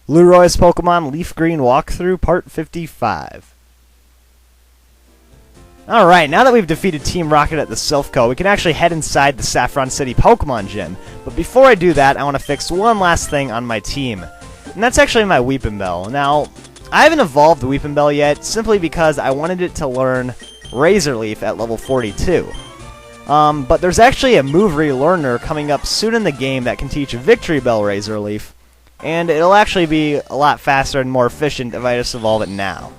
Leroy's Pokemon Leaf Green Walkthrough Part 55. Alright, now that we've defeated Team Rocket at the Slowpoke, we can actually head inside the Saffron City Pokemon Gym. But before I do that, I want to fix one last thing on my team. And that's actually my Weepinbell. Now, I haven't evolved the Weepinbell yet, simply because I wanted it to learn Razor Leaf at level 42. But there's actually a move relearner coming up soon in the game that can teach Victreebel Razor Leaf. And it'll actually be a lot faster and more efficient if I just evolve it now.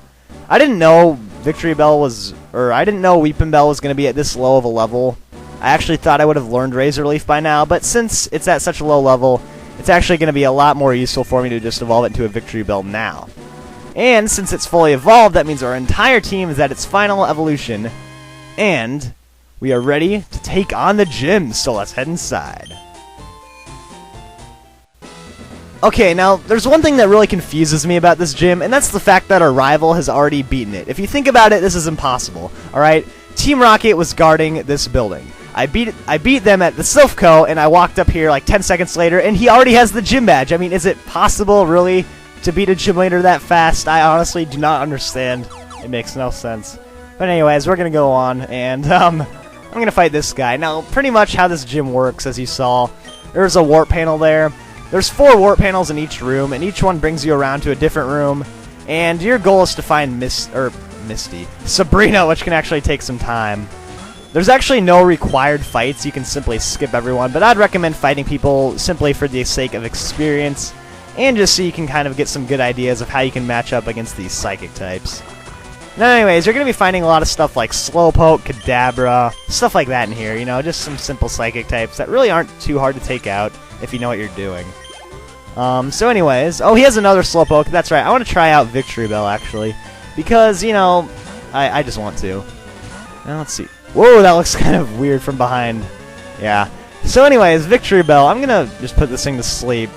I didn't know Weepinbell was going to be at this low of a level. I actually thought I would have learned Razor Leaf by now, but since it's at such a low level, it's actually going to be a lot more useful for me to just evolve it into a Victreebel now. And since it's fully evolved, that means our entire team is at its final evolution, and we are ready to take on the gym, so let's head inside. Okay, now, there's one thing that really confuses me about this gym, and that's the fact that our rival has already beaten it. If you think about it, this is impossible, alright? Team Rocket was guarding this building. I beat them at the Slowpoke, and I walked up here like 10 seconds later, and he already has the gym badge. I mean, is it possible, really, to beat a gym leader that fast? I honestly do not understand. It makes no sense. But anyways, we're gonna go on, and, I'm gonna fight this guy. Now, pretty much how this gym works, as you saw, there's a warp panel there. There's 4 warp panels in each room, and each one brings you around to a different room. And your goal is to find Sabrina, which can actually take some time. There's actually no required fights, you can simply skip everyone, but I'd recommend fighting people simply for the sake of experience, and just so you can kind of get some good ideas of how you can match up against these psychic types. Now anyways, you're going to be finding a lot of stuff like Slowpoke, Kadabra, stuff like that in here, you know, just some simple psychic types that really aren't too hard to take out if you know what you're doing. So anyways, oh, he has another Slowpoke, that's right, I want to try out Victreebel actually, because, you know, I just want to. Now let's see. Whoa, that looks kind of weird from behind. Yeah. So anyways, Victreebel, I'm going to just put this thing to sleep.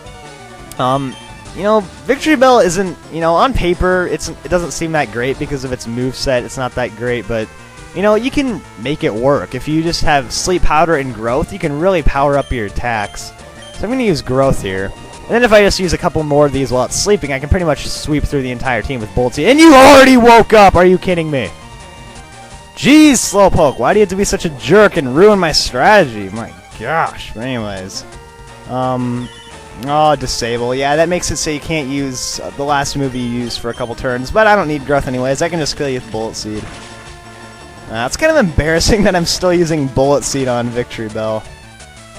You know, Victreebel isn't, you know, on paper, it doesn't seem that great because of its moveset. It's not that great, but, you know, you can make it work. If you just have Sleep Powder and Growth, you can really power up your attacks. So I'm going to use Growth here. And then if I just use a couple more of these while it's sleeping, I can pretty much sweep through the entire team with Bullet Seed. And you already woke up! Are you kidding me? Jeez, Slowpoke, why do you have to be such a jerk and ruin my strategy? My gosh. But anyways. Oh, Disable. Yeah, that makes it so you can't use the last move you used for a couple turns, but I don't need Growth anyways. I can just kill you with Bullet Seed. It's kind of embarrassing that I'm still using Bullet Seed on Victreebel.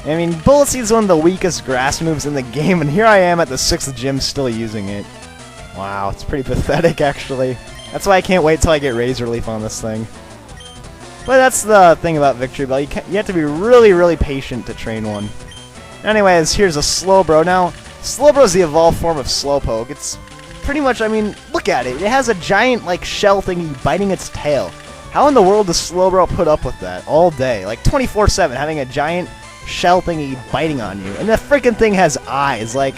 I mean, Bullet Seed is one of the weakest grass moves in the game, and here I am at the 6th gym still using it. Wow, it's pretty pathetic, actually. That's why I can't wait till I get Razor Leaf on this thing. But that's the thing about Victreebel. You have to be really, really patient to train one. Anyways, here's a Slowbro. Now, Slowbro is the evolved form of Slowpoke. It's pretty much, I mean, look at it. It has a giant, like, shell thingy biting its tail. How in the world does Slowbro put up with that all day? Like, 24/7, having a giant shell thingy biting on you. And the freaking thing has eyes. Like,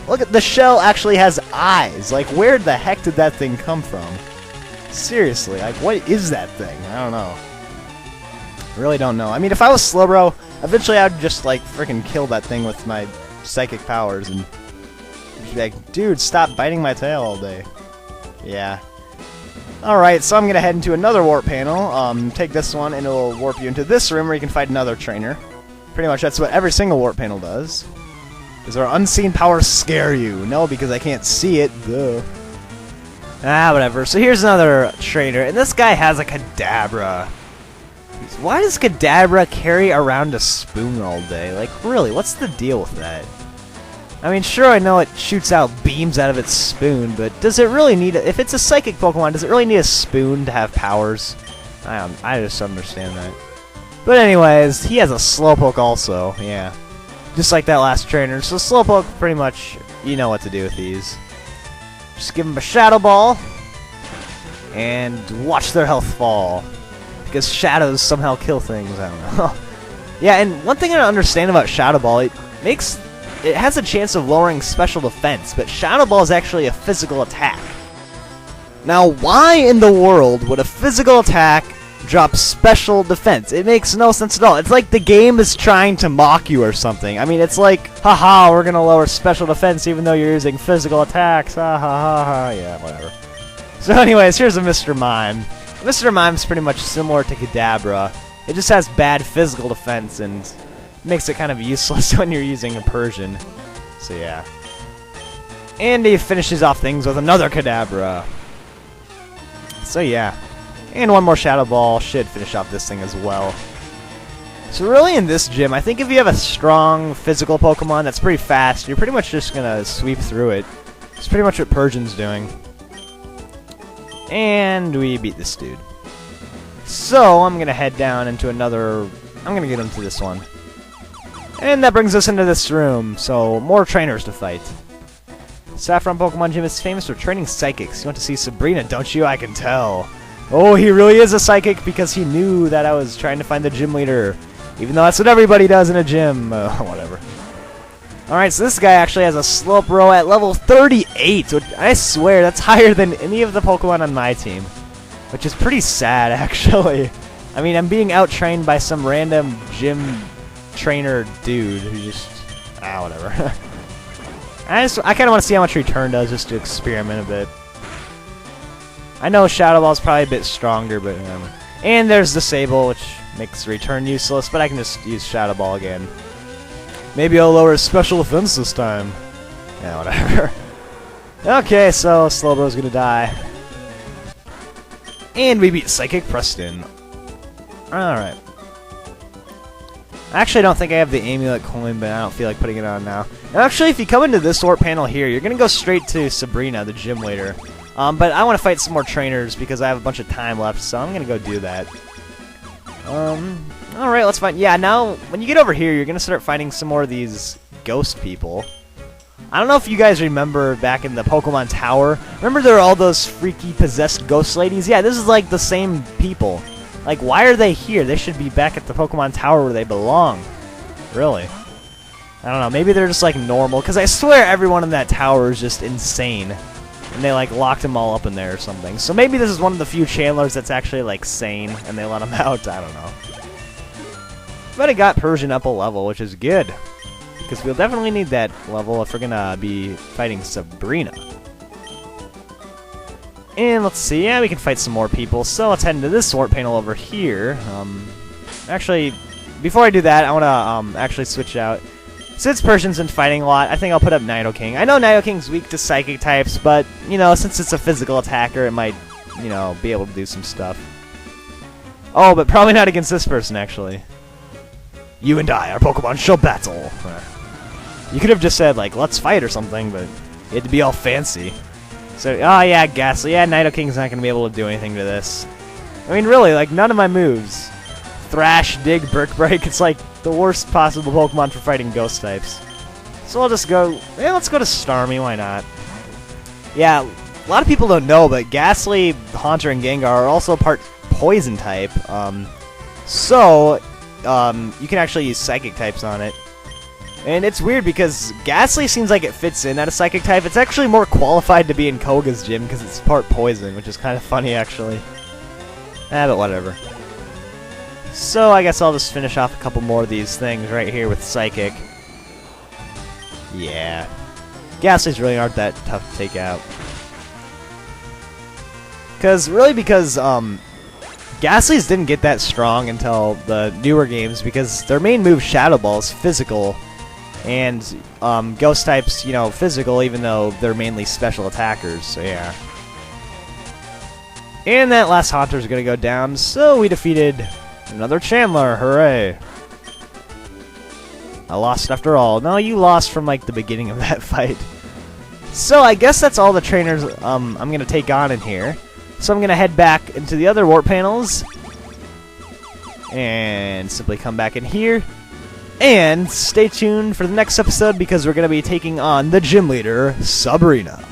look at the shell actually has eyes. Like, where the heck did that thing come from? Seriously, like, what is that thing? I don't know. I really don't know. I mean, if I was Slowbro, eventually I'd just, like, freaking kill that thing with my psychic powers and just be like, dude, stop biting my tail all day. Yeah. Alright, so I'm going to head into another warp panel. Take this one and it'll warp you into this room where you can fight another trainer. Pretty much that's what every single warp panel does. Does our unseen powers scare you? No, because I can't see it. Duh. Whatever. So here's another trainer, and this guy has a Kadabra. Why does Kadabra carry around a spoon all day? Like, really, what's the deal with that? I mean, sure, I know it shoots out beams out of its spoon, but does it really need if it's a psychic Pokemon, does it really need a spoon to have powers? I just don't understand that. But anyways, he has a Slowpoke also, yeah. Just like that last trainer. So Slowpoke, pretty much, you know what to do with these. Just give them a Shadow Ball, and watch their health fall. Because shadows somehow kill things, I don't know. Yeah, and one thing I don't understand about Shadow Ball, it has a chance of lowering special defense, but Shadow Ball is actually a physical attack. Now, why in the world would a physical attack drop special defense. It makes no sense at all. It's like the game is trying to mock you or something. I mean, it's like, haha, we're gonna lower special defense even though you're using physical attacks. Ha ha ha ha. Yeah, whatever. So anyways, here's a Mr. Mime. Mr. Mime's pretty much similar to Kadabra. It just has bad physical defense and makes it kind of useless when you're using a Persian. So yeah. And he finishes off things with another Kadabra. So yeah. And one more Shadow Ball should finish off this thing as well. So really in this gym, I think if you have a strong physical Pokemon that's pretty fast, you're pretty much just going to sweep through it. It's pretty much what Persian's doing. And we beat this dude. So I'm going to head down into another... I'm going to get into this one. And that brings us into this room. So more trainers to fight. Saffron Pokemon Gym is famous for training psychics. You want to see Sabrina, don't you? I can tell. Oh, he really is a psychic because he knew that I was trying to find the gym leader. Even though that's what everybody does in a gym. Whatever. Alright, so this guy actually has a Slowbro at level 38. Which I swear, that's higher than any of the Pokemon on my team. Which is pretty sad, actually. I mean, I'm being out-trained by some random gym trainer dude who just... whatever. I kind of want to see how much Return does just to experiment a bit. I know Shadow Ball's probably a bit stronger, but... and there's Disable, which makes Return useless, but I can just use Shadow Ball again. Maybe I'll lower his special defense this time. Yeah, whatever. Okay, so Slowbro's gonna die. And we beat Psychic Preston. Alright. Actually, I don't think I have the Amulet coin, but I don't feel like putting it on now. Actually, if you come into this warp panel here, you're gonna go straight to Sabrina, the gym leader. But I want to fight some more trainers because I have a bunch of time left, so I'm gonna go do that. Alright, let's find... Yeah, now, when you get over here, you're gonna start fighting some more of these ghost people. I don't know if you guys remember back in the Pokemon Tower. Remember there were all those freaky possessed ghost ladies? Yeah, this is like the same people. Like, why are they here? They should be back at the Pokemon Tower where they belong. Really. I don't know, maybe they're just like normal, because I swear everyone in that tower is just insane. And they like locked them all up in there or something. So maybe this is one of the few Chandlers that's actually like sane, and they let him out, I don't know. But it got Persian up a level, which is good. Because we'll definitely need that level if we're gonna be fighting Sabrina. And let's see, yeah, we can fight some more people. So let's head into this warp panel over here. Actually, before I do that, I want to actually switch out. Since Persian's been fighting a lot, I think I'll put up Nidoking. I know Nidoking's weak to psychic types, but, you know, since it's a physical attacker, it might, you know, be able to do some stuff. Oh, but probably not against this person, actually. You and I, our Pokemon shall battle. You could have just said, like, let's fight or something, but you had to be all fancy. So, oh yeah, Gastly. Yeah, Nidoking's not going to be able to do anything to this. I mean, really, like, none of my moves. Thrash, Dig, Brick Break, it's like the worst possible Pokemon for fighting ghost types. So I'll just go, yeah, let's go to Starmie, why not? Yeah, a lot of people don't know, but Gastly, Haunter, and Gengar are also part Poison type. So you can actually use Psychic types on it. And it's weird because Gastly seems like it fits in at a Psychic type. It's actually more qualified to be in Koga's gym because it's part Poison, which is kind of funny, actually. But whatever. So I guess I'll just finish off a couple more of these things right here with Psychic. Yeah. Gastly's really aren't that tough to take out. Because Gastly's didn't get that strong until the newer games because their main move, Shadow Ball, is physical. And ghost types, you know, physical, even though they're mainly special attackers, so yeah. And that last Haunter's gonna go down, so we defeated another Chandler, hooray! I lost after all. No, you lost from, like, the beginning of that fight. So I guess that's all the trainers I'm gonna take on in here. So I'm gonna head back into the other warp panels. And simply come back in here. And stay tuned for the next episode because we're going to be taking on the gym leader, Sabrina.